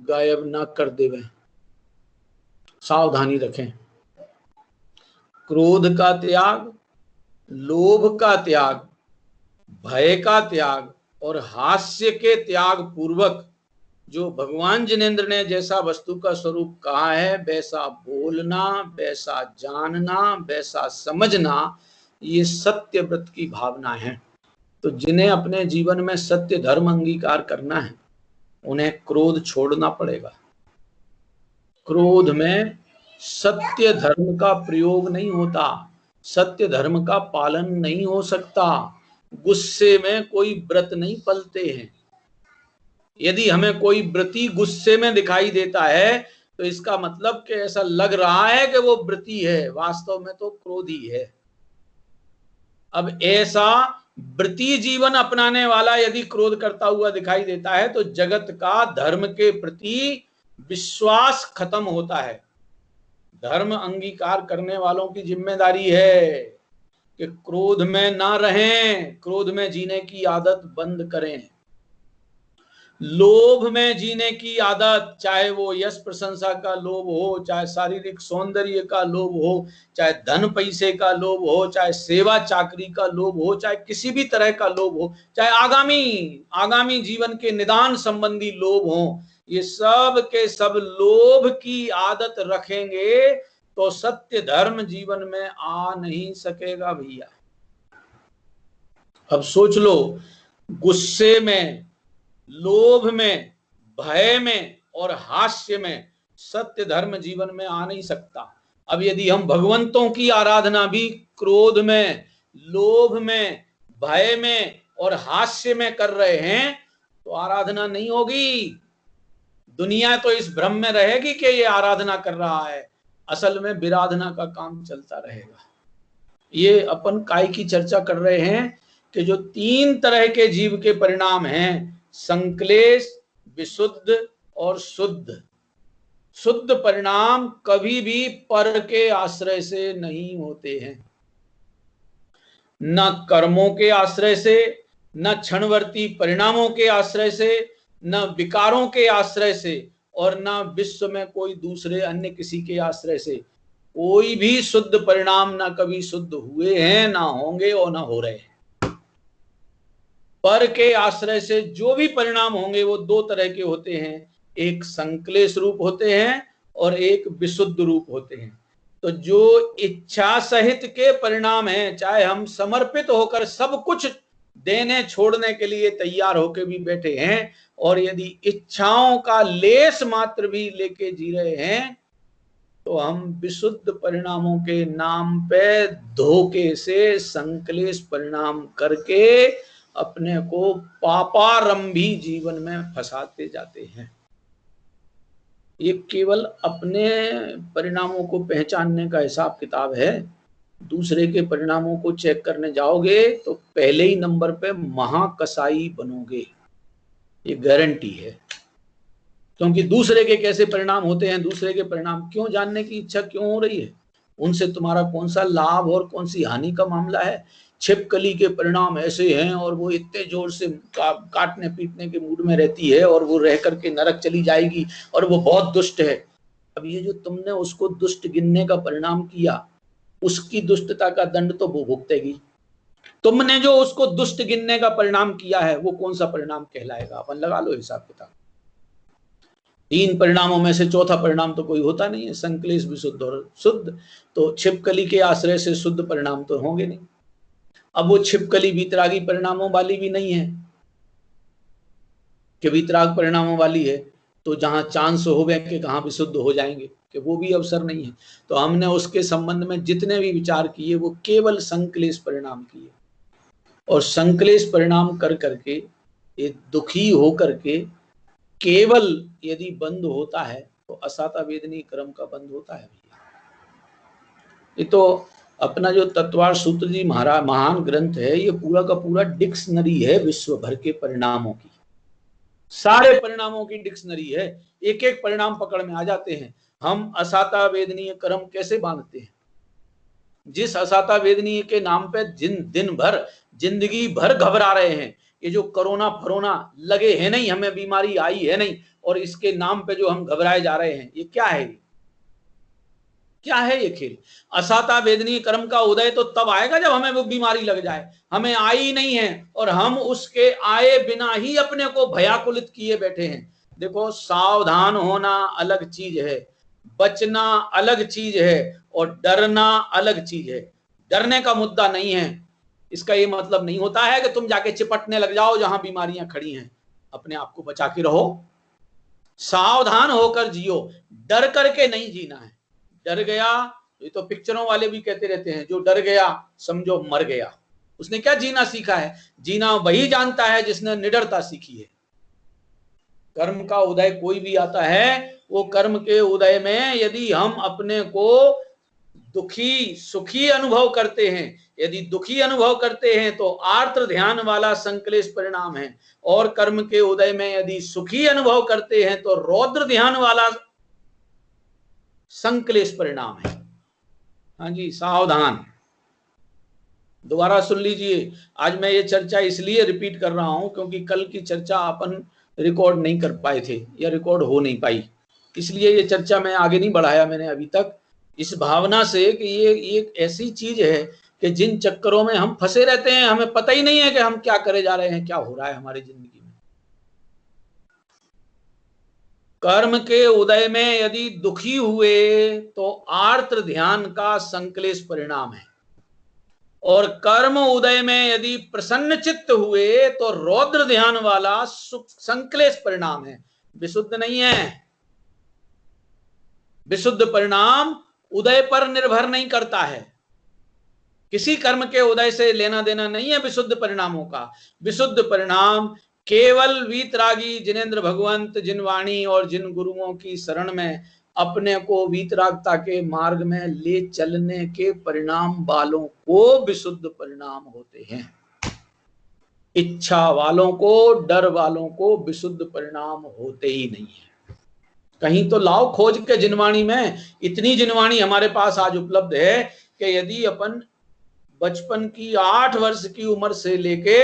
गायब ना कर देवे। सावधानी रखें। क्रोध का त्याग, लोभ का त्याग, भय का त्याग और हास्य के त्याग पूर्वक जो भगवान जिनेंद्र ने जैसा वस्तु का स्वरूप कहा है वैसा बोलना, वैसा जानना, वैसा समझना, ये सत्य व्रत की भावना है। तो जिन्हें अपने जीवन में सत्य धर्म अंगीकार करना है उन्हें क्रोध छोड़ना पड़ेगा। क्रोध में सत्य धर्म का प्रयोग नहीं होता, सत्य धर्म का पालन नहीं हो सकता। गुस्से में कोई व्रत नहीं पलते हैं। यदि हमें कोई व्रती गुस्से में दिखाई देता है तो इसका मतलब कि ऐसा लग रहा है कि वो व्रती है, वास्तव में तो क्रोधी है। अब ऐसा व्रती जीवन अपनाने वाला यदि क्रोध करता हुआ दिखाई देता है तो जगत का धर्म के प्रति विश्वास खत्म होता है। धर्म अंगीकार करने वालों की जिम्मेदारी है कि क्रोध में ना रहें, क्रोध में जीने की आदत बंद करें। लोभ में जीने की आदत, चाहे वो यश प्रशंसा का लोभ हो, चाहे शारीरिक सौंदर्य का लोभ हो, चाहे धन पैसे का लोभ हो, चाहे सेवा चाकरी का लोभ हो, चाहे किसी भी तरह का लोभ हो, चाहे आगामी जीवन के निदान संबंधी लोभ हो, ये सब के सब लोभ की आदत रखेंगे तो सत्य धर्म जीवन में आ नहीं सकेगा भैया। अब सोच लो, गुस्से में, लोभ में, भय में और हास्य में सत्य धर्म जीवन में आ नहीं सकता। अब यदि हम भगवंतों की आराधना भी क्रोध में, लोभ में, भय में और हास्य में कर रहे हैं तो आराधना नहीं होगी। दुनिया तो इस भ्रम में रहेगी कि ये आराधना कर रहा है, असल में विराधना का काम चलता रहेगा। ये अपन काय की चर्चा कर रहे हैं कि जो 3 तरह के जीव के परिणाम हैं, संक्लेश, विशुद्ध और शुद्ध। शुद्ध परिणाम कभी भी पर के आश्रय से नहीं होते हैं, न कर्मों के आश्रय से, न क्षणवर्ती परिणामों के आश्रय से, न विकारों के आश्रय से और न विश्व में कोई दूसरे अन्य किसी के आश्रय से। कोई भी शुद्ध परिणाम ना कभी शुद्ध हुए हैं, ना होंगे और ना हो रहे हैं। पर के आश्रय से जो भी परिणाम होंगे वो 2 तरह के होते हैं, एक संक्लेश रूप होते हैं और एक विशुद्ध रूप होते हैं। तो जो इच्छा सहित के परिणाम हैं, चाहे हम समर्पित होकर सब कुछ देने छोड़ने के लिए तैयार होकर भी बैठे हैं और यदि इच्छाओं का लेस मात्र भी लेके जी रहे हैं तो हम विशुद्ध परिणामों के नाम पे धोखे से संक्लेश परिणाम करके अपने को पापारंभी जीवन में फंसाते जाते हैं। ये केवल अपने परिणामों को पहचानने का हिसाब किताब है। दूसरे के परिणामों को चेक करने जाओगे तो पहले ही नंबर पे महाकसाई बनोगे, ये गारंटी है। क्योंकि दूसरे के कैसे परिणाम होते हैं, दूसरे के परिणाम क्यों जानने की इच्छा क्यों हो रही है, उनसे तुम्हारा कौन सा लाभ और कौन सी हानि का मामला है। छिपकली के परिणाम ऐसे हैं और वो इतने जोर से काटने पीटने के मूड में रहती है और वो रह करके नरक चली जाएगी और वो बहुत दुष्ट है। अब ये जो तुमने उसको दुष्ट गिनने का परिणाम किया, उसकी दुष्टता का दंड तो वो भुगतेगी। तुमने जो उसको दुष्ट गिनने का परिणाम किया है वो कौन सा परिणाम कहलाएगा, अपन लगा लो हिसाब किताब। 3 परिणामों में से चौथा परिणाम तो कोई होता नहीं है, संक्लेश, विशुद्ध और शुद्ध। तो छिपकली के आश्रय से शुद्ध परिणाम तो होंगे नहीं। अब वो छिपकली वीतरागी परिणामों वाली भी नहीं है कि वीतराग परिणामों वाली है तो जहां चांस हो गए कि कहां विशुद्ध हो जाएंगे, कि वो भी अवसर नहीं है। तो हमने उसके संबंध में जितने भी विचार किए वो केवल संक्लेश परिणाम किए और संक्लेश परिणाम कर करके ये दुखी हो करके केवल यदि बंद होता है तो असाता वेदनी क्रम का बंद होता है भैया। ये तो अपना जो तत्वार सूत्र जी महान ग्रंथ है, ये पूरा का पूरा डिक्शनरी है विश्व भर के परिणामों की, सारे परिणामों की डिक्शनरी है। एक एक परिणाम पकड़ में आ जाते हैं। हम असाता वेदनीय कर्म कैसे बांधते हैं, जिस असाता वेदनीय के नाम पे दिन भर जिंदगी भर घबरा रहे हैं, ये जो कोरोना फरोना लगे है नहीं, हमें बीमारी आई है नहीं, और इसके नाम पे जो हम घबराए जा रहे हैं, ये क्या है? क्या है ये खेल? असाता वेदनीय कर्म का उदय तो तब आएगा जब हमें वो बीमारी लग जाए। हमें आई नहीं है और हम उसके आए बिना ही अपने को भयाकुलित किए बैठे हैं। देखो, सावधान होना अलग चीज है, बचना अलग चीज है, और डरना अलग चीज है। डरने का मुद्दा नहीं है। इसका ये मतलब नहीं होता है कि तुम जाके चिपटने लग जाओ जहां बीमारियां खड़ी हैं। अपने आप को बचा के रहो, सावधान होकर जियो, डर करके नहीं जीना है। डर गया, ये तो पिक्चरों वाले भी कहते रहते हैं, जो डर गया समझो मर गया। उसने क्या जीना सीखा है? जीना वही जानता है जिसने निडरता सीखी है। कर्म का उदय कोई भी आता है, वो कर्म के उदय में यदि हम अपने को दुखी सुखी अनुभव करते हैं, यदि दुखी अनुभव करते हैं तो आर्द्र ध्यान वाला संक्लेश परिणाम है, और कर्म के उदय में यदि सुखी अनुभव करते हैं तो रौद्र ध्यान वाला संक्लेश परिणाम है। हाँ जी, सावधान। दोबारा सुन लीजिए, आज मैं ये चर्चा इसलिए रिपीट कर रहा हूं क्योंकि कल की चर्चा अपन रिकॉर्ड नहीं कर पाए थे या रिकॉर्ड हो नहीं पाई, इसलिए ये चर्चा मैं आगे नहीं बढ़ाया मैंने अभी तक, इस भावना से कि ये एक ऐसी चीज है कि जिन चक्करों में हम फंसे रहते हैं, हमें पता ही नहीं है कि हम क्या करे जा रहे हैं, क्या हो रहा है हमारी जिंदगी में। कर्म के उदय में यदि दुखी हुए तो आर्द्र ध्यान का संक्लेश परिणाम है, और कर्म उदय में यदि प्रसन्न चित्त हुए तो रौद्र ध्यान वाला संक्लेश परिणाम है, विशुद्ध नहीं है। विशुद्ध परिणाम उदय पर निर्भर नहीं करता है, किसी कर्म के उदय से लेना देना नहीं है विशुद्ध परिणामों का। विशुद्ध परिणाम केवल वीतरागी जिनेंद्र भगवंत, जिन वाणी और जिन गुरुओं की शरण में अपने को वीतरागता के मार्ग में ले चलने के परिणाम वालों को विशुद्ध परिणाम होते हैं। इच्छा वालों को, डर वालों को विशुद्ध परिणाम होते ही नहीं है। कहीं तो लाओ खोज के जिनवाणी में। इतनी जिनवाणी हमारे पास आज उपलब्ध है कि यदि अपन बचपन की 8 वर्ष की उम्र से लेके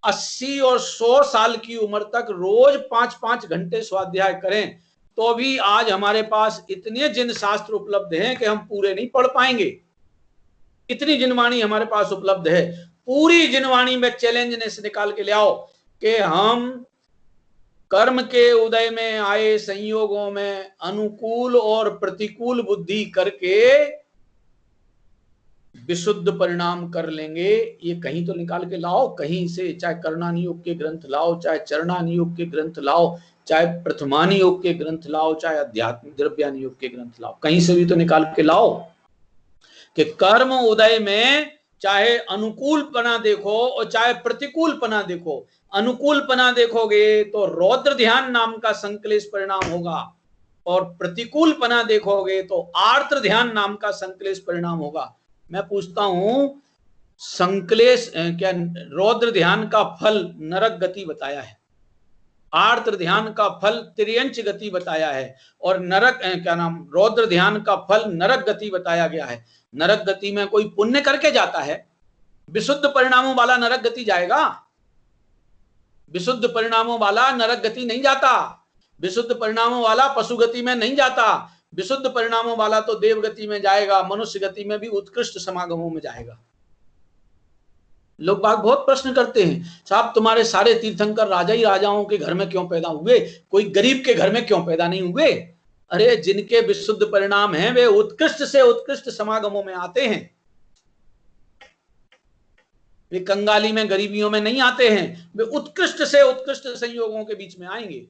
80 और 100 साल की उम्र तक रोज 5-5 घंटे स्वाध्याय करें तो भी आज हमारे पास इतने जिन शास्त्र उपलब्ध हैं कि हम पूरे नहीं पढ़ पाएंगे। इतनी जिनवाणी हमारे पास उपलब्ध है। पूरी जिनवाणी में चैलेंज निकाल के ले आओ कि हम कर्म के उदय में आए संयोगों में अनुकूल और प्रतिकूल बुद्धि करके विशुद्ध परिणाम कर लेंगे। ये कहीं तो निकाल के लाओ, कहीं से, चाहे करणानि योग के ग्रंथ लाओ, चाहे चरणानि योग के ग्रंथ लाओ, चाहे प्रथमानि योग के ग्रंथ लाओ, चाहे अध्यात्म द्रव्यानि योग के ग्रंथ लाओ, कहीं से भी तो निकाल के लाओ कि कर्म उदय में चाहे अनुकूलपना देखो और चाहे प्रतिकूलपना देखो। अनुकूलपना देखोगे तो रौद्र ध्यान नाम का संक्लेश परिणाम होगा, और प्रतिकूलपना देखोगे तो आर्द्र ध्यान नाम का संक्लेश परिणाम होगा। मैं पूछता हूं, संक्लेश क्या रौद्र ध्यान का फल नरक गति बताया है, आर्द्र ध्यान का फल त्रियंच गति बताया है, और नरक क्या नाम रौद्र ध्यान का फल नरक गति बताया गया है। नरक गति में कोई पुण्य करके जाता है? विशुद्ध परिणामों वाला नरक गति जाएगा? विशुद्ध परिणामों वाला नरक गति नहीं जाता। विशुद्ध परिणामों वाला पशु गति में नहीं जाता। विशुद्ध परिणामों वाला तो देव गति में जाएगा, मनुष्य गति में भी उत्कृष्ट समागमों में जाएगा। लोग बाग बहुत प्रश्न करते हैं, साहब तुम्हारे सारे तीर्थंकर राजा ही राजाओं के घर में क्यों पैदा हुए, कोई गरीब के घर में क्यों पैदा नहीं हुए? अरे जिनके विशुद्ध परिणाम हैं वे उत्कृष्ट से उत्कृष्ट समागमों में आते हैं, वे कंगाली में गरीबियों में नहीं आते हैं, वे उत्कृष्ट से उत्कृष्ट संयोगों के बीच में आएंगे।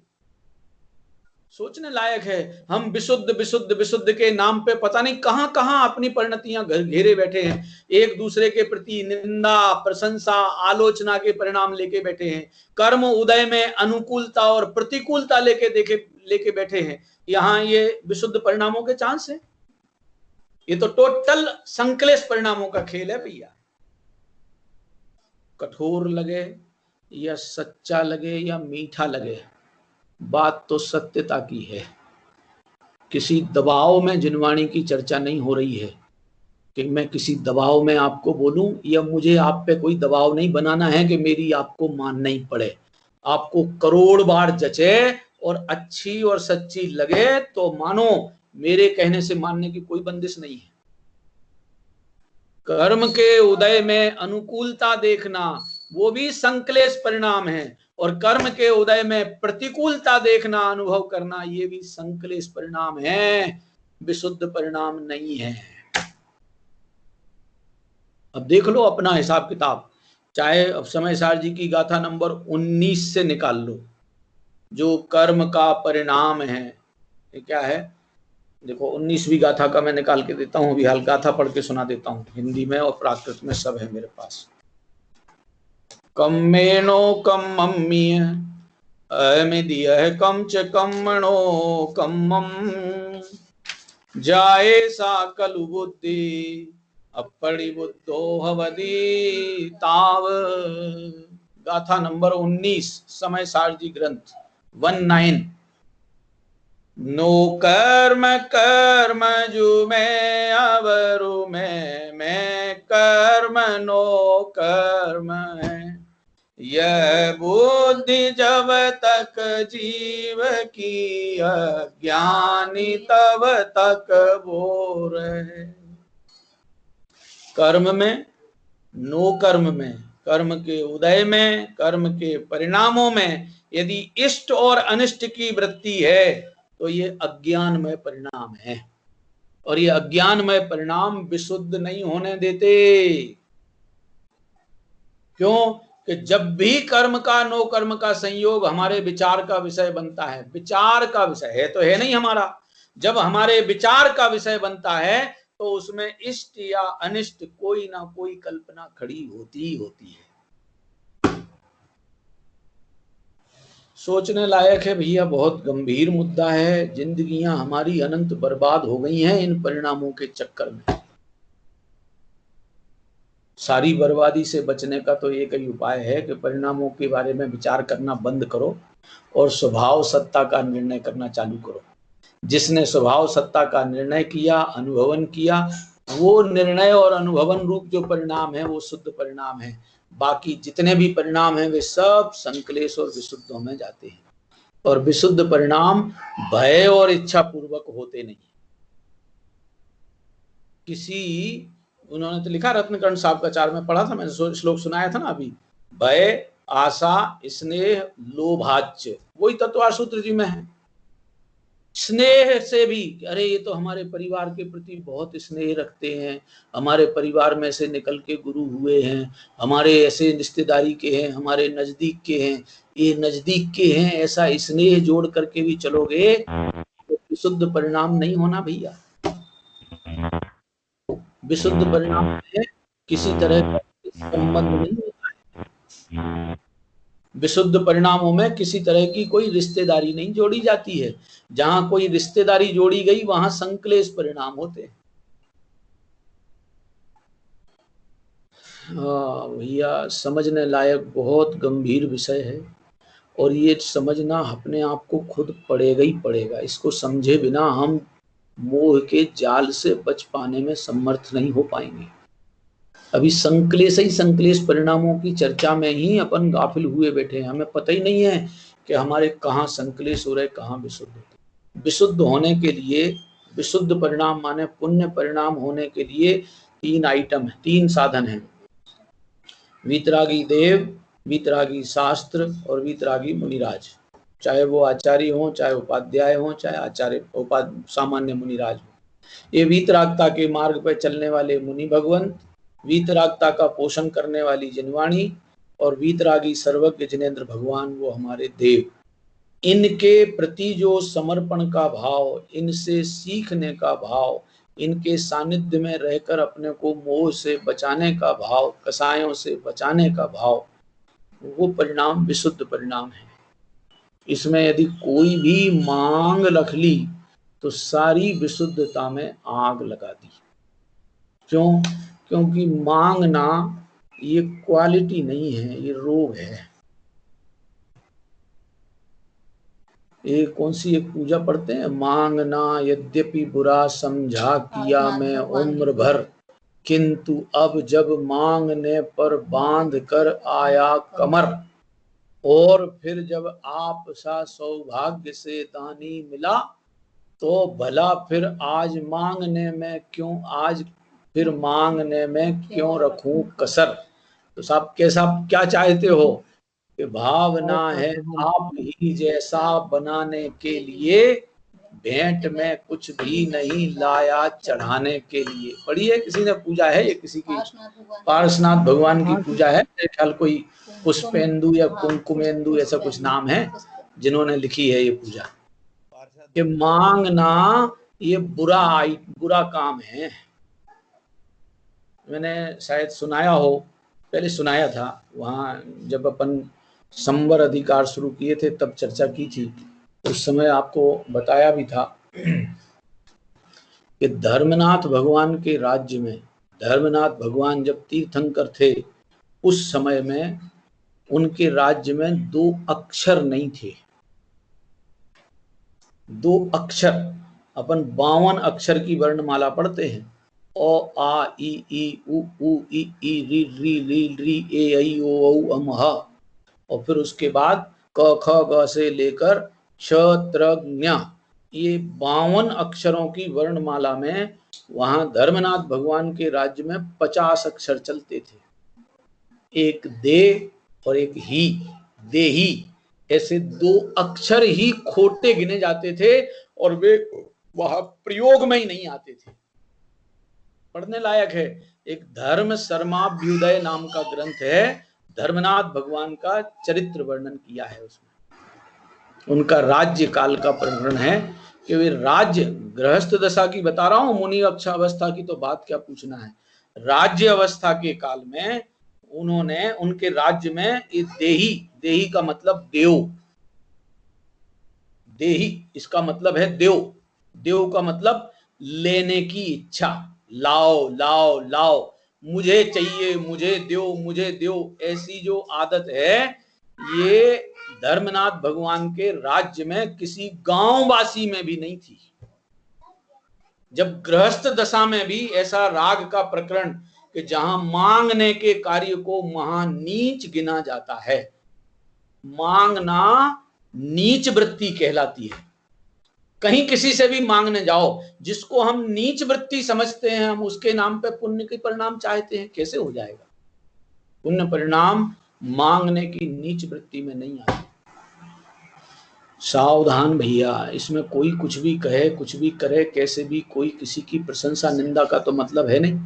सोचने लायक है। हम विशुद्ध विशुद्ध विशुद्ध के नाम पे पता नहीं कहां कहां अपनी परिणतियां घेरे बैठे हैं। एक दूसरे के प्रति निंदा, प्रशंसा, आलोचना के परिणाम लेके बैठे हैं। कर्म उदय में अनुकूलता और प्रतिकूलता लेके बैठे हैं। यहाँ ये विशुद्ध परिणामों के चांस है? ये तो टोटल संक्लेश परिणामों का खेल है भैया। कठोर लगे या सच्चा लगे या मीठा लगे, बात तो सत्यता की है। किसी दबाव में जिनवाणी की चर्चा नहीं हो रही है, कि मैं किसी दबाव में आपको बोलूं, या मुझे आप पे कोई दबाव नहीं बनाना है कि मेरी आपको मानना ही पड़े। आपको करोड़ बार जचे और अच्छी और सच्ची लगे तो मानो, मेरे कहने से मानने की कोई बंदिश नहीं है। कर्म के उदय में अनुकूलता देखना वो भी संक्लेश परिणाम है, और कर्म के उदय में प्रतिकूलता देखना, अनुभव करना, ये भी संक्लेश परिणाम है, विशुद्ध परिणाम नहीं है। अब देख लो अपना हिसाब किताब, चाहे अब समय सार जी की गाथा नंबर 19 से निकाल लो, जो कर्म का परिणाम है। ये क्या है, देखो 19वीं गाथा का मैं निकाल के देता हूं, अभी हाल गाथा पढ़ के सुना देता हूं, हिंदी में और प्राकृत में सब है मेरे पास। कम्मेनो कम्मम्मीय अमिदियः कम च कम्मणो कम्मम जाये सा कलु बुद्धि अपरि बुद्धो भवति ताव। गाथा नंबर 19 समय सार जी ग्रंथ 19। नो कर्म कर्म जु में अवरु में, मैं कर्म नो कर्म है, यह बुद्धि जब तक जीव की अज्ञानी तब तक बोर है। कर्म में, नो कर्म में, कर्म के उदय में, कर्म के परिणामों में यदि इष्ट और अनिष्ट की वृत्ति है तो ये अज्ञानमय परिणाम है, और ये अज्ञानमय परिणाम विशुद्ध नहीं होने देते। क्यों कि जब भी कर्म का नो कर्म का संयोग हमारे विचार का विषय बनता है, विचार का विषय है तो है नहीं हमारा, जब हमारे विचार का विषय बनता है तो उसमें इष्ट या अनिष्ट कोई ना कोई कल्पना खड़ी होती ही होती है। सोचने लायक है भैया, बहुत गंभीर मुद्दा है। जिंदगियां हमारी अनंत बर्बाद हो गई हैं इन परिणामों के चक्कर में। सारी बर्बादी से बचने का तो एक ही उपाय है कि परिणामों के बारे में विचार करना बंद करो और स्वभाव सत्ता का निर्णय करना चालू करो। जिसने स्वभाव सत्ता का निर्णय किया, अनुभवन किया, वो निर्णय और अनुभवन रूप जो परिणाम है वो शुद्ध परिणाम है। बाकी जितने भी परिणाम हैं वे सब संक्लेश और विशुद्धों में जाते हैं, और विशुद्ध परिणाम भय और इच्छा पूर्वक होते नहीं। किसी, उन्होंने तो लिखा रत्नकर्ण साहब का 4 में पढ़ा था मैंने, श्लोक सुनाया था ना अभी, भय आशा स्नेह लोभाच्य, वही तत्व सूत्र जी में है। स्नेह से भी, अरे ये तो हमारे परिवार के प्रति बहुत स्नेह रखते हैं, हमारे परिवार में से निकल के गुरु हुए हैं, हमारे ऐसे रिश्तेदारी के हैं, हमारे नजदीक के हैं, ये नजदीक के हैं, ऐसा स्नेह जोड़ करके भी चलोगे तो विशुद्ध परिणाम नहीं होना भैया। विशुद्ध परिणाम में किसी तरह का संबंध नहीं होता है, विशुद्ध परिणामों में किसी तरह की कोई रिश्तेदारी नहीं जोड़ी जाती है। जहां कोई रिश्तेदारी जोड़ी गई वहां संक्लेश परिणाम होते हैं। भैया समझने लायक बहुत गंभीर विषय है, और ये समझना अपने आप को खुद पड़ेगा ही पड़ेगा। इसको समझे बिना हम मोह के जाल से बच पाने में समर्थ नहीं हो पाएंगे। अभी संक्लेश ही संक्लेश परिणामों की चर्चा में ही अपन गाफिल हुए बैठे हैं, हमें पता ही नहीं है कि हमारे कहाँ संक्लेश हो रहे, कहाँ विशुद्ध होते। विशुद्ध होने के लिए, विशुद्ध परिणाम माने पुण्य परिणाम होने के लिए 3 आइटम है, 3 साधन है, वीतरागी देव, वीतरागी शास्त्र और वीतरागी मुनिराज। चाहे वो आचार्य हो, चाहे उपाध्याय हो, चाहे आचार्य सामान्य मुनिराज हो। ये वीतरागता के मार्ग पर चलने वाले मुनि भगवंत, वीतरागता का पोषण करने वाली जिनवाणी, और वीतरागी सर्वज्ञ जिनेन्द्र भगवान वो हमारे देव। इनके प्रति जो समर्पण का भाव, इनसे सीखने का भाव, इनके सानिध्य में रहकर अपने को मोह से बचाने का भाव, कसायों से बचाने का भाव, वो परिणाम विशुद्ध परिणाम है। इसमें यदि कोई भी मांग रख ली तो सारी विशुद्धता में आग लगा दी। क्यों? क्योंकि मांगना ये क्वालिटी नहीं है, ये रोग है। ये कौन सी एक पूजा पढ़ते हैं, मांगना यद्यपि बुरा समझा किया मैं उम्र भर, किंतु अब जब मांगने पर बांध कर आया कमर, और फिर जब आप सा सौभाग्य से दानी मिला, तो भला फिर आज मांगने में क्यों, आज फिर मांगने में क्यों रखूं कसर। तो साहब कैसा क्या चाहते हो कि भावना है आप ही जैसा बनाने के लिए, भेंट में कुछ भी नहीं लाया चढ़ाने के लिए। पढ़िए, किसी ने पूजा है, ये किसी की पार्श्वनाथ भगवान की पूजा है, मेरे ख्याल कोई पुष्पेंदु या कुमकुमेंदु ऐसा कुछ नाम है जिन्होंने लिखी है ये पूजा। कि मांगना ये बुरा काम है। मैंने शायद सुनाया हो, पहले सुनाया था वहाँ जब अपन संवर अधिकार शुरू किए थे तब चर्चा की थी, उस समय आपको बताया भी था कि धर्मनाथ भगवान के राज्य में, धर्मनाथ भगवान जब तीर्थंकर थे उस समय में उनके राज्य में 2 अक्षर नहीं थे। 2 अक्षर, अपन 52 अक्षर की वर्णमाला पढ़ते हैं, ओ आ ई उ ई री री री री ए ऐ ओ औ अम ह, और फिर उसके बाद क ख ग से लेकर श त्र ज्ञ, ये 52 अक्षरों की वर्णमाला में वहां धर्मनाथ भगवान के राज्य में 50 अक्षर चलते थे। एक दे और एक ही, देही, ऐसे 2 अक्षर ही खोटे गिने जाते थे और वे वहां प्रयोग में ही नहीं आते थे। पढ़ने लायक है, एक धर्म शर्माभ्युदय नाम का ग्रंथ है, धर्मनाथ भगवान का चरित्र वर्णन किया है उसमें। उनका राज्य काल का प्रकरण है कि वे राज्य, गृहस्थ दशा की बता रहा हूं, मुनि अवस्था की तो बात क्या पूछना है। राज्य अवस्था के काल में उन्होंने उनके राज्य में देही, देही का मतलब देव, देही इसका मतलब है देव, देव का मतलब लेने की इच्छा, लाओ लाओ लाओ, मुझे चाहिए, मुझे दो, मुझे दो, ऐसी जो आदत है ये धर्मनाथ भगवान के राज्य में किसी गांववासी में भी नहीं थी। जब गृहस्थ दशा में भी ऐसा राग का प्रकरण कि जहां मांगने के कार्य को महानीच गिना जाता है, मांगना नीच वृत्ति कहलाती है। कहीं किसी से भी मांगने जाओ, जिसको हम नीच वृत्ति समझते हैं, हम उसके नाम पे पुण्य के परिणाम चाहते हैं, कैसे हो जाएगा। पुण्य परिणाम मांगने की नीच वृत्ति में नहीं आती। सावधान भैया, इसमें कोई कुछ भी कहे, कुछ भी करे, कैसे भी, कोई किसी की प्रशंसा निंदा का तो मतलब है नहीं।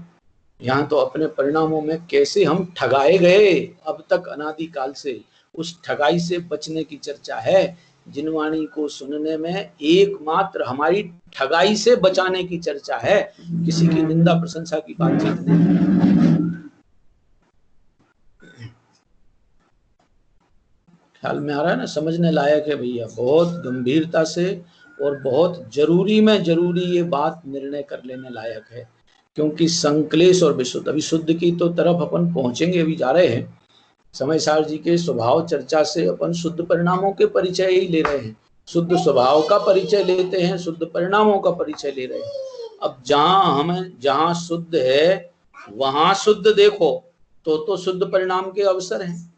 यहाँ तो अपने परिणामों में कैसे हम ठगाए गए अब तक अनादिकाल से, उस ठगाई से बचने की चर्चा है। जिनवाणी को सुनने में एकमात्र हमारी ठगाई से बचाने की चर्चा है, किसी की निंदा प्रशंसा की बातचीत नहीं। ख्याल में आ रहा है ना, समझने लायक है भैया, बहुत गंभीरता से और बहुत जरूरी में जरूरी ये बात निर्णय कर लेने लायक है। क्योंकि संक्लेश और विशुद्ध, अभी शुद्ध की तो तरफ अपन पहुंचेंगे, अभी जा रहे हैं। समय सार जी के स्वभाव चर्चा से अपन शुद्ध परिणामों के परिचय ही ले रहे हैं, शुद्ध स्वभाव का परिचय लेते हैं, शुद्ध परिणामों का परिचय ले रहे हैं। अब जहां शुद्ध है वहां शुद्ध देखो तो शुद्ध परिणाम के अवसर हैं।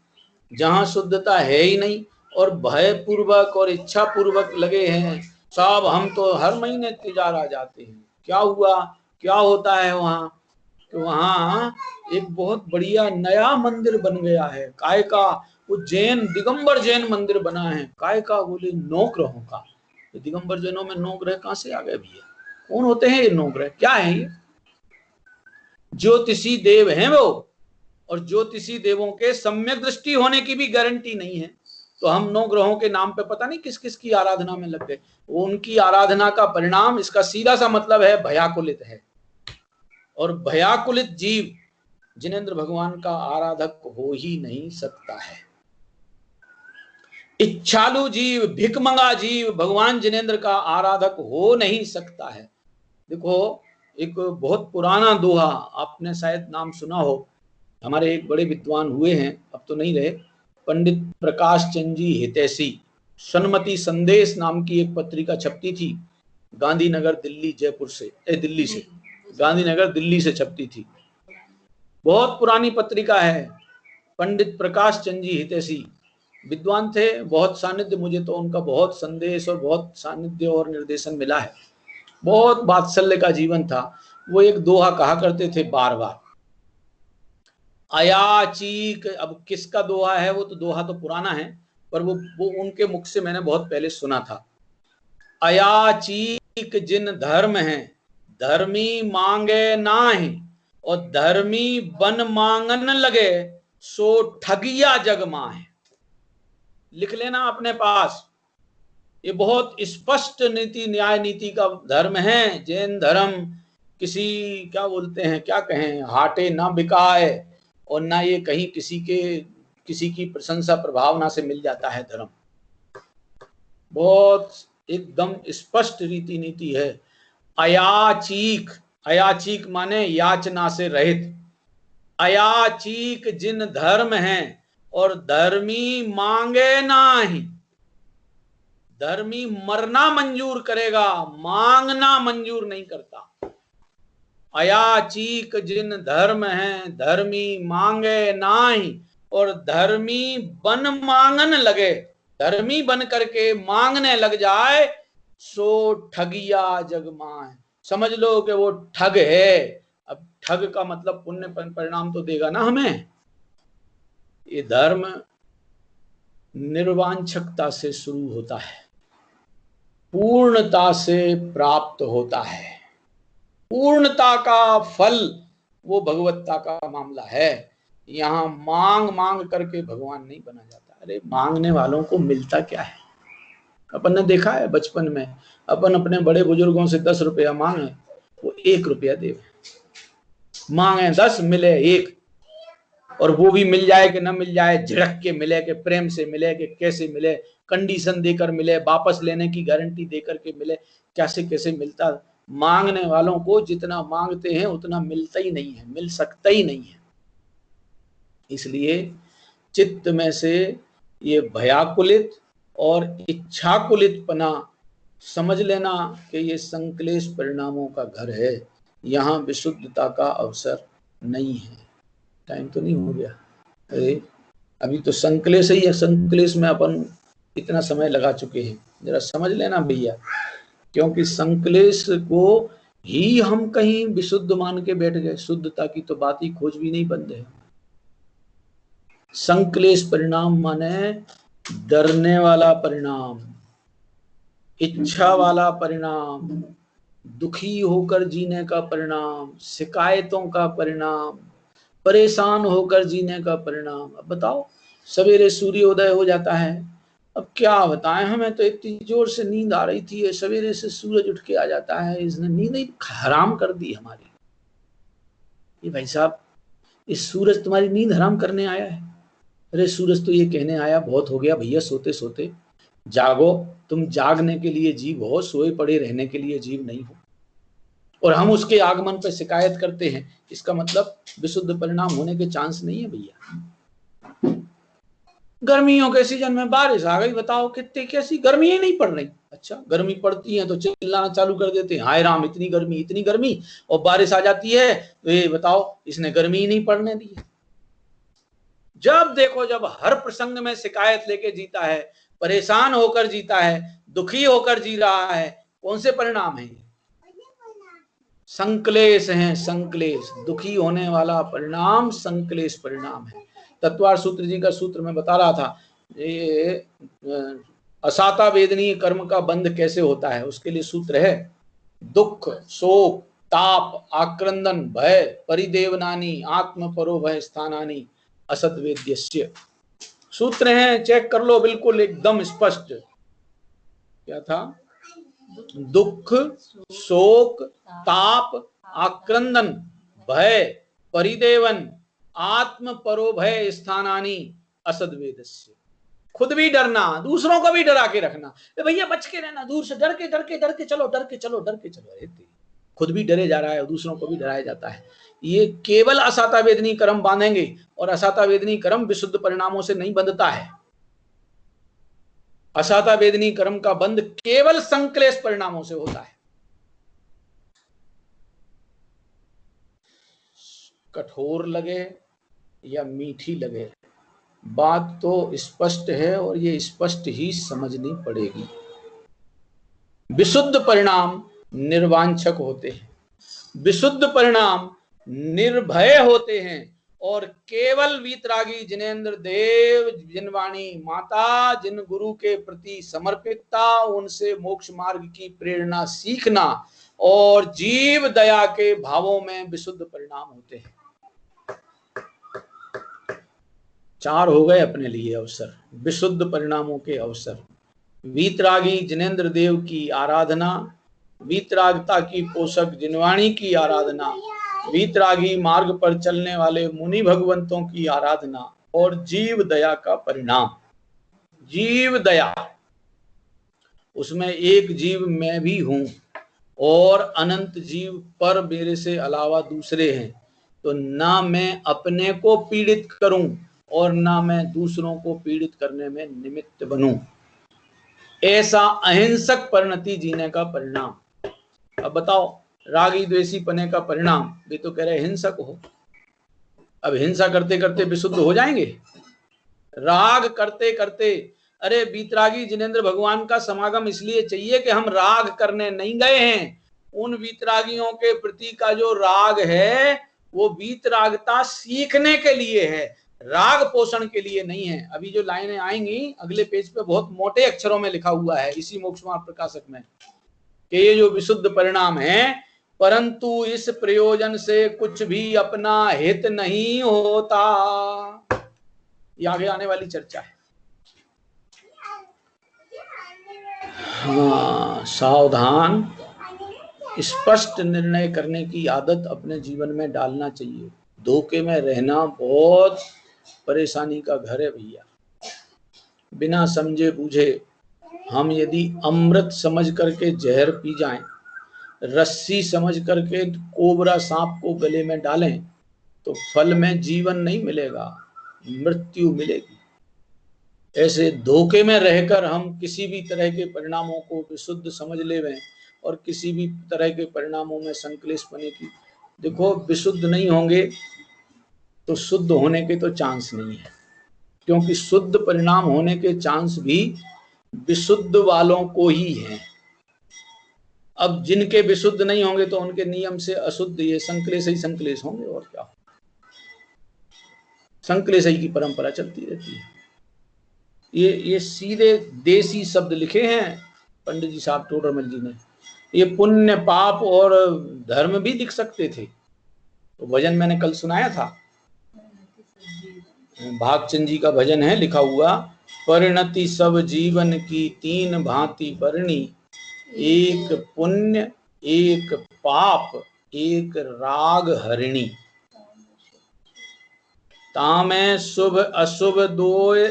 जहां शुद्धता है ही नहीं और भय पूर्वक और इच्छा पूर्वक लगे हैं, साहब हम तो हर महीने तिजारा जाते हैं, क्या हुआ, क्या होता है वहां, तो वहां एक बहुत बढ़िया नया मंदिर बन गया है, काय का, वो जैन दिगंबर जैन मंदिर बना है, काय का, बोले 9 ग्रहों का। तो दिगंबर जैनों में 9 ग्रह कहां से आ गए भैया, कौन होते हैं ये 9 ग्रह, क्या है ये। ज्योतिषी देव हैं वो, और ज्योतिषी देवों के सम्यक दृष्टि होने की भी गारंटी नहीं है। तो हम 9 ग्रहों के नाम पे पता नहीं किस किस की आराधना में लग गए। वो उनकी आराधना का परिणाम, इसका सीधा सा मतलब है भयाकुलित है, और भयाकुलित जीव जिनेंद्र भगवान का आराधक हो ही नहीं सकता है। इच्छालु जीव, भिकमंगा जीव भगवान जिनेंद्र का आराधक हो नहीं सकता है। देखो, एक बहुत पुराना दोहा, आपने शायद नाम सुना हो, हमारे एक बड़े विद्वान हुए हैं, अब तो नहीं रहे, पंडित प्रकाश चंद जी हितैषी, सन्मति संदेश नाम की एक पत्रिका छपती थी, गांधीनगर दिल्ली, जयपुर से, दिल्ली से, गांधीनगर दिल्ली से छपती थी। बहुत पुरानी पत्रिका है, पंडित प्रकाश चंद जी हितैषी विद्वान थे, बहुत सानिध्य, मुझे तो उनका बहुत संदेश और बहुत सानिध्य और निर्देशन मिला है। बहुत वात्सल्य का जीवन था। वो एक दोहा कहा करते थे बार बार, अयाचीक। अब किसका दोहा है वो, तो दोहा तो पुराना है, पर वो उनके मुख से मैंने बहुत पहले सुना था। अयाचीक जिन धर्म है, धर्मी मांगे नाहि, और धर्मी बन मांगन लगे, सो ठगिया जग माहे। लिख लेना अपने पास, ये बहुत स्पष्ट नीति, न्याय नीति का धर्म है। जैन धर्म किसी, क्या बोलते हैं, क्या कहें, हाटे ना बिकाए, और ना ये कहीं किसी की प्रशंसा प्रभावना से मिल जाता है धर्म। बहुत एकदम स्पष्ट रीति नीति है। अयाचीक, अयाचीक माने याचना से रहित। अयाचीक जिन धर्म है, और धर्मी मांगे नाही। धर्मी मरना मंजूर करेगा, मांगना मंजूर नहीं करता। अयाचीक जिन धर्म है, धर्मी मांगे नाही, और धर्मी बन मांगन लगे, धर्मी बन करके मांगने लग जाए, सो ठगिया जग माहे। समझ लो कि वो ठग है। अब ठग का मतलब पुण्य परिणाम तो देगा ना हमें। ये धर्म निर्वांछकता से शुरू होता है, पूर्णता से प्राप्त होता है। पूर्णता का फल वो भगवत्ता का मामला है। यहाँ मांग मांग करके भगवान नहीं बना जाता। अरे मांगने वालों को मिलता क्या है? अपन ने देखा है बचपन में, अपन अपने बड़े बुजुर्गों से 10 रुपया मांगे, वो 1 रुपया दे। मांगे 10 मिले 1, और वो भी मिल जाए कि न मिल जाए, झिड़क के मिले कि प्रेम से मिले कि कैसे मिले, कंडीशन देकर मिले, वापस लेने की गारंटी देकर के मिले, कैसे कैसे मिलता। मांगने वालों को जितना मांगते हैं उतना मिलता ही नहीं है, मिल सकता ही नहीं है। इसलिए चित्त में से ये भयाकुलित और इच्छाकुलितपना समझ लेना कि ये संक्लेश परिणामों का घर है। यहाँ विशुद्धता का अवसर नहीं है। टाइम तो नहीं हो गया? अरे अभी तो संक्लेश ही है, संक्लेश में अपन इतना समय लगा चुके हैं। जरा समझ लेना भैया, क्योंकि संक्लेश को ही हम कहीं विशुद्ध मान के बैठ गए। शुद्धता की तो बात ही खोज भी नहीं बंद है। संक्लेश परिणाम माने डरने वाला परिणाम, इच्छा वाला परिणाम, दुखी होकर जीने का परिणाम, शिकायतों का परिणाम, परेशान होकर जीने का परिणाम। अब बताओ, सवेरे सूर्योदय हो जाता है, अब क्या बताएं, हमें तो इतनी जोर से नींद आ रही थी, सवेरे से सूरज उठ के आ जाता है, इसने नींद ही हराम कर दी हमारी। ये भाई साहब, इस सूरज तुम्हारी नींद हराम करने आया है? अरे सूरज तो ये कहने आया बहुत हो गया भैया, सोते सोते जागो, तुम जागने के लिए जीव हो, सोए पड़े रहने के लिए जीव नहीं हो। और हम उसके आगमन पर शिकायत करते हैं, इसका मतलब विशुद्ध परिणाम होने के चांस नहीं है भैया। गर्मियों के सीजन में बारिश आ गई, बताओ कितनी कैसी गर्मी ही नहीं पड़ रही। अच्छा गर्मी पड़ती है तो चिल्लाना चालू कर देते हैं, हाय राम इतनी गर्मी इतनी गर्मी, और बारिश आ जाती है तो ये बताओ इसने गर्मी ही नहीं पड़ने दी है। जब देखो, जब हर प्रसंग में शिकायत लेके जीता है, परेशान होकर जीता है, दुखी होकर जी रहा है, कौन से परिणाम है? संक्लेश हैं, संक्लेश। दुखी होने वाला परिणाम संक्लेश परिणाम है। तत्वार सूत्र जी का सूत्र में बता रहा था, ये असाता वेदनीय कर्म का बंध कैसे होता है, उसके लिए सूत्र है, दुख शोक ताप आक्रंदन भय परिदेवनानी आत्म परो भय स्थानानी असत वेद्यस्य। सूत्र हैं, चेक कर लो, बिल्कुल एकदम स्पष्ट। क्या था? दुख शोक ताप आक्रंदन भय परिदेवन आत्म परो भय स्थानानी असद्वेदस्य। खुद भी डरना, दूसरों को भी डरा के रखना। भैया बच के रहना, दूर से डर के चलो, डर के चलो। खुद भी डरे जा रहा है और दूसरों को भी डराया जाता है। ये केवल असाता वेदनी कर्म बांधेंगे, और असाता वेदनी कर्म विशुद्ध परिणामों से नहीं बंधता है। असाता वेदनी कर्म का बंध केवल संक्लेश परिणामों से होता है। कठोर लगे या मीठी लगे, बात तो स्पष्ट है और ये स्पष्ट ही समझनी पड़ेगी। विशुद्ध परिणाम निर्वांछक होते हैं, विशुद्ध परिणाम निर्भय होते हैं, और केवल वीतरागी जिनेन्द्र देव, जिनवाणी माता, जिन गुरु के प्रति समर्पितता, उनसे मोक्ष मार्ग की प्रेरणा सीखना और जीव दया के भावों में विशुद्ध परिणाम होते हैं। 4 हो गए अपने लिए अवसर, विशुद्ध परिणामों के अवसर। वीतरागी जिनेन्द्र देव की आराधना, वीतरागता की पोषक जिनवाणी की आराधना, वीतरागी मार्ग पर चलने वाले मुनि भगवंतों की आराधना, और जीव दया का परिणाम। जीव दया, उसमें एक जीव मैं भी हूं और अनंत जीव पर मेरे से अलावा दूसरे हैं, तो ना मैं अपने को पीड़ित करूं और ना मैं दूसरों को पीड़ित करने में निमित्त बनूं, ऐसा अहिंसक परिणति जीने का परिणाम। अब बताओ, रागी द्वेषी पने का परिणाम, वे तो कह रहे हिंसक हो। अब हिंसा करते करते विशुद्ध हो जाएंगे? राग करते करते, अरे वीतरागी जिनेन्द्र भगवान का समागम इसलिए चाहिए कि हम राग करने नहीं गए हैं। उन वीतरागियों के प्रति का जो राग है वो वीतरागता सीखने के लिए है, राग पोषण के लिए नहीं है। अभी जो लाइनें आएंगी अगले पेज पे बहुत मोटे अक्षरों में लिखा हुआ है इसी मोक्ष मार्ग प्रकाशक में कि ये जो विशुद्ध परिणाम है, परंतु इस प्रयोजन से कुछ भी अपना हित नहीं होता। ये आगे आने वाली चर्चा है। हाँ, सावधान, स्पष्ट निर्णय करने की आदत अपने जीवन में डालना चाहिए। धोखे में रहना बहुत परेशानी का घर है भैया। बिना समझे बूझे हम यदि अमृत समझ करके जहर पी जाएं, रस्सी समझ करके कोबरा सांप को गले में डालें, तो फल में जीवन नहीं मिलेगा, मृत्यु मिलेगी। ऐसे धोखे में रहकर हम किसी भी तरह के परिणामों को विशुद्ध समझ लेवें और किसी भी तरह के परिणामों में संक्लेश बने की, देखो विशुद्ध नहीं होंगे तो शुद्ध होने के तो चांस नहीं है, क्योंकि शुद्ध परिणाम होने के चांस भी विशुद्ध वालों को ही हैं। अब जिनके विशुद्ध नहीं होंगे तो उनके नियम से अशुद्ध ये संक्लेश ही संक्लेश होंगे, और क्या, संक्लेश ही की परंपरा चलती रहती है। ये सीधे देसी शब्द लिखे हैं पंडित जी साहब टोडरमल जी ने। ये पुण्य पाप और धर्म भी लिख सकते थे। तो भजन मैंने कल सुनाया था, भागचंद जी का भजन है लिखा हुआ, परिणति सब जीवन की 3 भांति बरनी, एक पुण्य एक पाप एक राग हरिणी, तामे शुभ अशुभ दोय,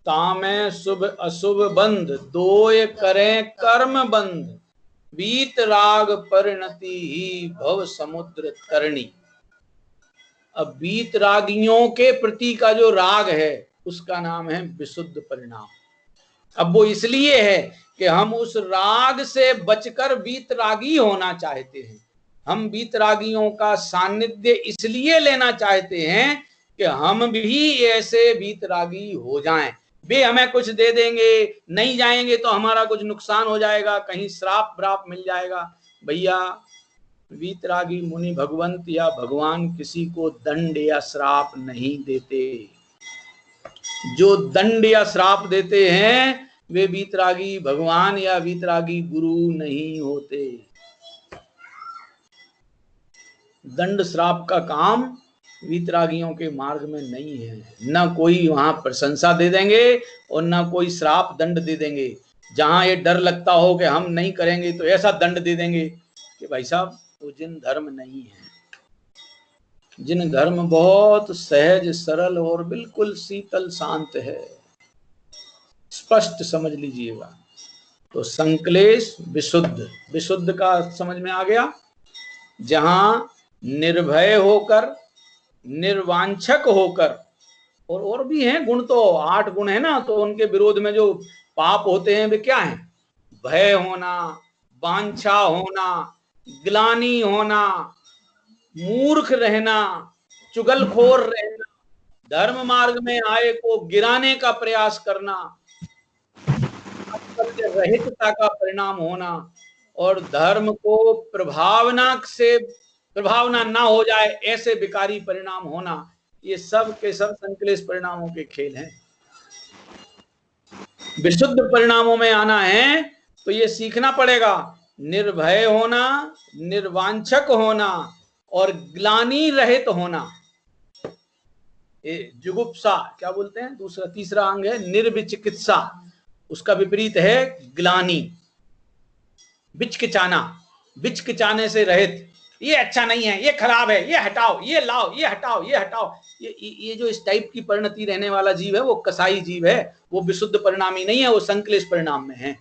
तामे शुभ अशुभ बंध, दोय करें कर्म बंध, बीत राग परिणति ही भव समुद्र तरणी। अब बीत रागियों के प्रति का जो राग है उसका नाम है विशुद्ध परिणाम। अब वो इसलिए है कि हम उस राग से बचकर बीतरागी होना चाहते हैं। हम बीतरागियों का सानिध्य इसलिए लेना चाहते हैं कि हम भी ऐसे बीतरागी हो जाएं। वे हमें कुछ दे देंगे, नहीं जाएंगे तो हमारा कुछ नुकसान हो जाएगा, कहीं श्राप व्राप मिल जाएगा। भैया, वीतरागी मुनि भगवंत या भगवान किसी को दंड या श्राप नहीं देते। जो दंड या श्राप देते हैं वे वीतरागी भगवान या वीतरागी गुरु नहीं होते। दंड श्राप का काम वीतरागियों के मार्ग में नहीं है। न कोई वहां प्रशंसा दे देंगे और न कोई श्राप दंड दे देंगे। जहां ये डर लगता हो कि हम नहीं करेंगे तो ऐसा दंड दे देंगे कि भाई साहब वो जिन धर्म नहीं है, जिन धर्म बहुत सहज सरल और बिल्कुल शीतल शांत है, स्पष्ट समझ लीजिएगा। तो संक्लेश विशुद्ध, विशुद्ध का समझ में आ गया। जहां निर्भय होकर, निर्वांछक होकर, और भी हैं गुण, तो 8 गुण है ना, तो उनके विरोध में जो पाप होते हैं वे क्या हैं? भय होना, वांछा होना, ग्लानि होना, मूर्ख रहना, चुगलखोर रहना, धर्म मार्ग में आए को गिराने का प्रयास करना, रहितता का परिणाम होना, और धर्म को प्रभावना ना हो जाए ऐसे विकारी परिणाम होना, ये सब के सब संकलेश परिणामों के खेल हैं। विशुद्ध परिणामों में आना है तो ये सीखना पड़ेगा, निर्भय होना, निर्वांछक होना और ग्लानि रहित होना। जुगुप्सा क्या बोलते हैं, दूसरा तीसरा अंग है निर्विचिकित्सा, उसका विपरीत है ग्लानि, बिचकिचाना, बिचकिचाने से रहित। ये अच्छा नहीं है, ये खराब है, ये हटाओ, ये लाओ, ये हटाओ, ये हटाओ, ये जो इस टाइप की परिणति रहने वाला जीव है वो कसाई जीव है, वो विशुद्ध परिणामी नहीं है, वो संकलेश परिणाम में है।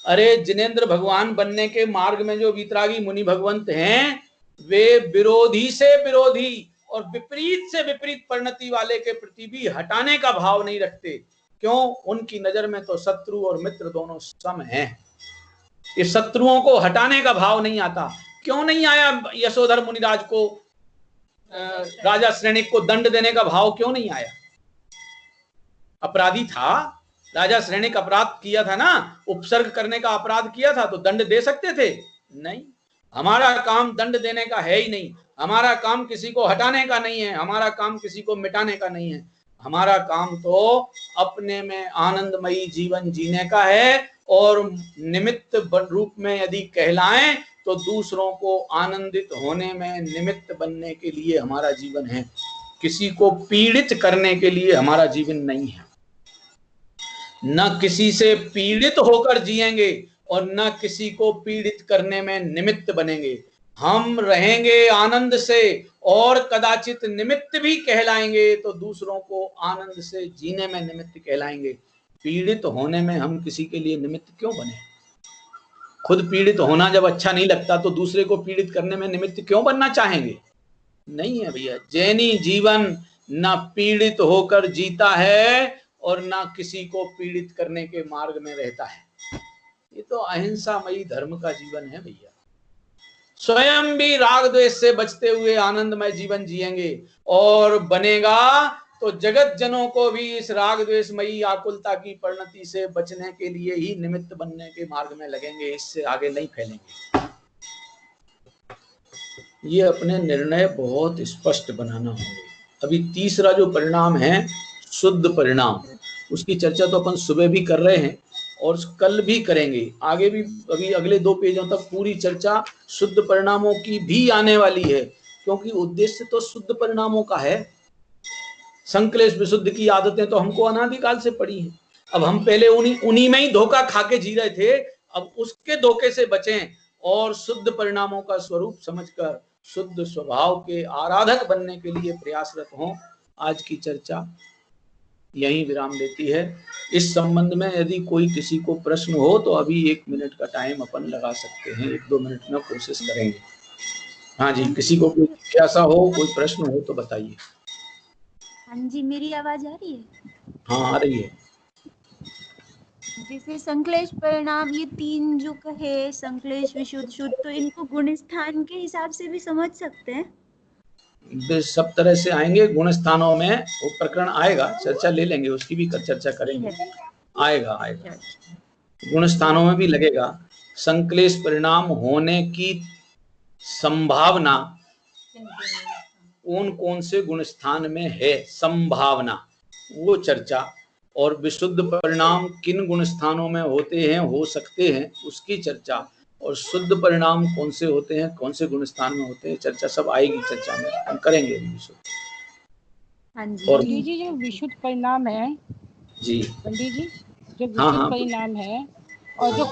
अरे जिनेंद्र भगवान बनने के मार्ग में जो वीतरागी मुनि भगवंत हैं, वे विरोधी से विरोधी और विपरीत से विपरीत परिणति वाले के प्रति भी हटाने का भाव नहीं रखते। क्यों? उनकी नजर में तो शत्रु और मित्र दोनों सम हैं। इस शत्रुओं को हटाने का भाव नहीं आता। क्यों नहीं आया यशोधर मुनिराज को, राजा श्रेणिक को दंड देने का भाव क्यों नहीं आया? अपराधी था, राजा श्रेणिक अपराध किया था ना, उपसर्ग करने का अपराध किया था, तो दंड दे सकते थे? नहीं, हमारा काम दंड देने का है ही नहीं, हमारा काम किसी को हटाने का नहीं है, हमारा काम किसी को मिटाने का नहीं है, हमारा काम तो अपने में आनंदमयी जीवन जीने का है, और निमित्त रूप में यदि कहलाएं तो दूसरों को आनंदित होने में निमित्त बनने के लिए हमारा जीवन है, किसी को पीड़ित करने के लिए हमारा जीवन नहीं है। न किसी से पीड़ित होकर जिएंगे और न किसी को पीड़ित करने में निमित्त बनेंगे। हम रहेंगे आनंद से और कदाचित निमित्त भी कहलाएंगे तो दूसरों को आनंद से जीने में निमित्त कहलाएंगे। पीड़ित होने में हम किसी के लिए निमित्त क्यों बने? खुद पीड़ित होना जब अच्छा नहीं लगता तो दूसरे को पीड़ित करने में निमित्त क्यों बनना चाहेंगे? नहीं है भैया। जैनी जीवन न पीड़ित होकर जीता है और न किसी को पीड़ित करने के मार्ग में रहता है। ये तो अहिंसामयी धर्म का जीवन है भैया। स्वयं भी राग द्वेष से बचते हुए आनंदमय जीवन जिएंगे और बनेगा तो जगत जनों को भी इस राग द्वेषमयी आकुलता की परिणति से बचने के लिए ही निमित्त बनने के मार्ग में लगेंगे, इससे आगे नहीं फैलेंगे। ये अपने निर्णय बहुत स्पष्ट बनाना होंगे। अभी तीसरा जो परिणाम है शुद्ध परिणाम, उसकी चर्चा तो अपन सुबह भी कर रहे हैं और कल भी करेंगे, आगे भी अभी अगले 2 पेजों तक पूरी चर्चा शुद्ध परिणामों की भी आने वाली है, क्योंकि उद्देश्य तो शुद्ध परिणामों का है। संकलेश विशुद्ध की आदतें तो हमको अनादिकाल से पड़ी हैं। अब हम पहले उन्हीं में ही धोखा खा के जी रहे थे, अब उसके धोखे से बचें और शुद्ध परिणामों का स्वरूप समझकर शुद्ध स्वभाव के आराधक बनने के लिए प्रयासरत हों। आज की चर्चा यहीं विराम लेती है। इस संबंध में यदि कोई किसी को प्रश्न हो तो अभी 1 मिनट का टाइम अपन लगा सकते हैं, 1-2 मिनट में कोशिश करेंगे। हाँ जी, किसी को कोई जिज्ञासा हो, कोई प्रश्न हो तो बताइए। हाँ जी, मेरी आवाज आ रही है? हाँ आ रही है। जैसे संकलेश परिणाम, ये 3 जो कहे, संकलेश विशुद्ध शुद्ध, तो इनको गुण स्थान के हिसाब से भी समझ सकते हैं? सब तरह से आएंगे गुण स्थानों में, वो प्रकरण आएगा, चर्चा ले लेंगे, उसकी भी चर्चा करेंगे। आएगा गुण स्थानों में भी लगेगा। संकलेश परिणाम होने की संभावना कौन से गुण स्थान में है, संभावना, वो चर्चा, और विशुद्ध परिणाम किन गुण स्थानों में होते हैं, हो सकते हैं, उसकी चर्चा, और शुद्ध परिणाम कौन से होते हैं, कौन से गुण स्थान में होते हैं, चर्चा सब आएगी, चर्चा में हम करेंगे विशुद्ध। और जी जो विशुद्ध परिणाम है जी पंडित जी, जो विशुद्ध परिणाम है और जो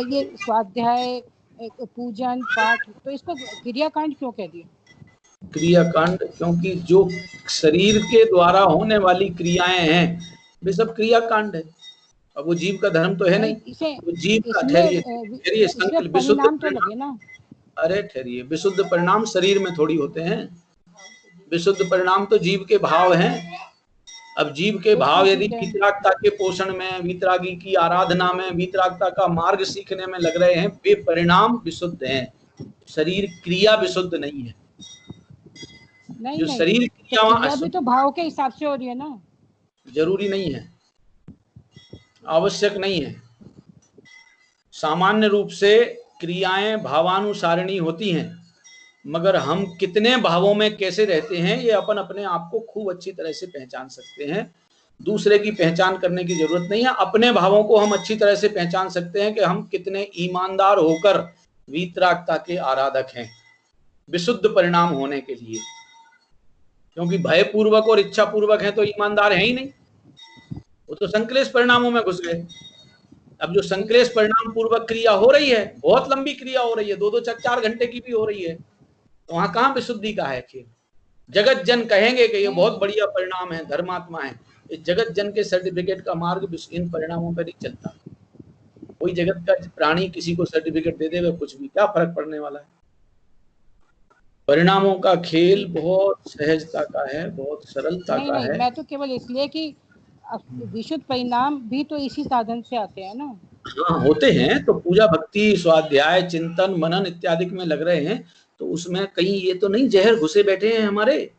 ये स्वाध्याय, पूजन, पाठ, तो इसको क्रियाकांड क्यों कह दिया? क्रियाकांड क्योंकि जो शरीर के द्वारा होने वाली क्रियाएं हैं वे सब क्रियाकांड है। अब वो जीव का धर्म तो है नहीं, तो जीव का ठहरिए संकल्प विशुद्ध तो लगे ना। अरे ठहरिए, विशुद्ध परिणाम शरीर में थोड़ी होते हैं, विशुद्ध परिणाम तो जीव के भाव हैं। अब जीव के भाव यदि वीतरागता के पोषण में, वीतरागी की आराधना में, वीतरागता का मार्ग सीखने में लग रहे हैं, वे परिणाम विशुद्ध हैं। शरीर क्रिया विशुद्ध नहीं है। नहीं, जो शरीर तो क्रिया भी तो भाव के हिसाब से हो रही है ना। जरूरी नहीं है, आवश्यक नहीं है। सामान्य रूप से क्रियाएं भावानुसारिणी होती हैं, मगर हम कितने भावों में कैसे रहते हैं ये अपन अपने आप को खूब अच्छी तरह से पहचान सकते हैं। दूसरे की पहचान करने की जरूरत नहीं है। अपने भावों को हम अच्छी तरह से पहचान सकते हैं कि हम कितने ईमानदार होकर वीतरागता के आराधक हैं विशुद्ध परिणाम होने के लिए। क्योंकि भयपूर्वक और इच्छा पूर्वक है तो ईमानदार है ही नहीं, वो तो संक्लेश परिणामों में घुस गए। अब जो संक्लेश परिणाम पूर्वक क्रिया हो रही है, बहुत लंबी क्रिया हो रही है, 2-2 4 घंटे की भी हो रही है, तो वहां कहां विशुद्धि का है खेल। जगत जन कहेंगे कि ये बहुत बढ़िया परिणाम है, धर्मात्मा है। इस जगत जन के सर्टिफिकेट का मार्ग इन परिणामों पर नहीं चलता। कोई जगत का प्राणी किसी को सर्टिफिकेट दे देगा कुछ भी, क्या फर्क पड़ने वाला है। परिणामों का खेल बहुत सहजता का है, बहुत सरलता का है। मैं तो केवल इसलिए कि विशुद्ध परिणाम भी तो इसी साधन से आते हैं ना। हाँ होते हैं, तो पूजा भक्ति स्वाध्याय चिंतन मनन इत्यादि में लग रहे हैं, तो उसमें कहीं ये तो नहीं जहर घुसे बैठे हैं हमारे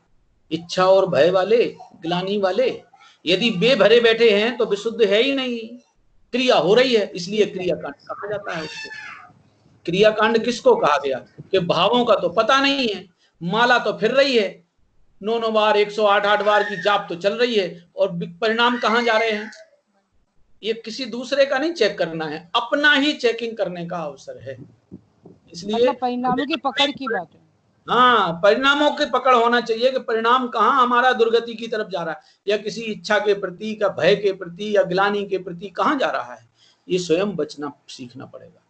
इच्छा और भय वाले, ग्लानि वाले। यदि बे भरे बैठे हैं तो विशुद्ध है ही नहीं, क्रिया हो रही है, इसलिए क्रियाकांड कहा जाता है उसको। क्रियाकांड किसको कहा गया कि भावों का तो पता नहीं है, माला तो फिर रही है 9 बार 108 बार की जाप तो चल रही है, और परिणाम कहाँ जा रहे हैं। ये किसी दूसरे का नहीं चेक करना है, अपना ही चेकिंग करने का अवसर है। इसलिए मतलब परिणामों की पकड़ की बात है। हाँ, परिणामों की पकड़ होना चाहिए कि परिणाम कहाँ हमारा दुर्गति की तरफ जा रहा है, या किसी इच्छा के प्रति या भय के प्रति या ग्लानि के प्रति कहाँ जा रहा है। ये स्वयं बचना सीखना पड़ेगा।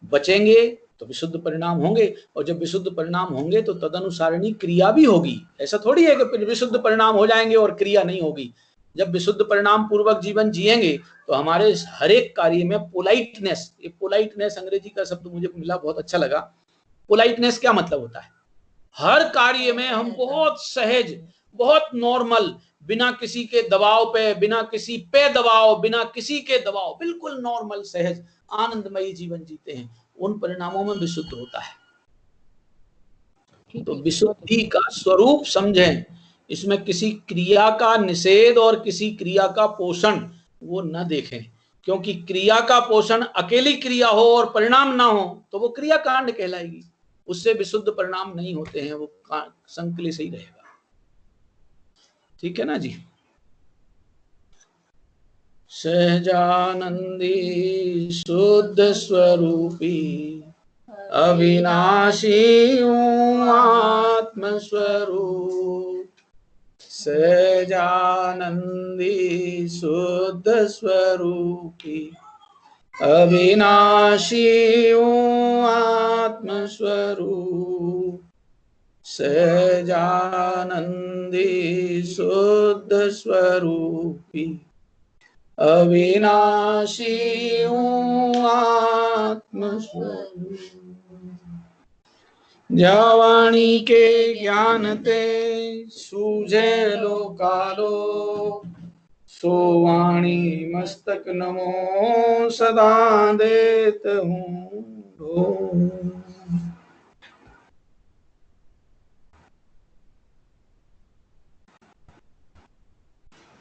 बचेंगे तो विशुद्ध परिणाम होंगे, और जब विशुद्ध परिणाम होंगे तो तदनुसारिणी क्रिया भी होगी। ऐसा थोड़ी है कि विशुद्ध परिणाम हो जाएंगे और क्रिया नहीं होगी। जब विशुद्ध परिणाम पूर्वक जीवन जिएंगे तो हमारे हर एक कार्य में पोलाइटनेस, ये पोलाइटनेस अंग्रेजी का शब्द मुझे मिला, बहुत अच्छा लगा। पोलाइटनेस क्या मतलब होता है, हर कार्य में हम बहुत सहज, बहुत नॉर्मल, बिना किसी के दबाव पे, बिना किसी पे दबाव, बिना किसी के दबाव, बिल्कुल नॉर्मल सहज आनंदमयी जीवन जीते हैं। उन परिणामों में विशुद्ध होता है। तो विशुद्धि का स्वरूप समझें, इसमें किसी क्रिया का निषेध और किसी क्रिया का पोषण वो न देखें, क्योंकि क्रिया का पोषण अकेली क्रिया हो और परिणाम ना हो तो वो क्रिया कांड कहलाएगी, उससे विशुद्ध परिणाम नहीं होते हैं, वो संकलित ही रहेगा। ठीक है ना जी। सहजानंदी शुद्ध स्वरूपी अविनाशी आत्म स्वरूप, सहजानंदी शुद्ध स्वरूपी अविनाशी आत्म स्वरूप, सहजानंदी शुद्ध स्वरूपी अविनाशी आत्म स्वरूप। जावाणी के ज्ञान ते सूझे लोकालो, सोवाणी मस्तक नमो सदा देत हूँ।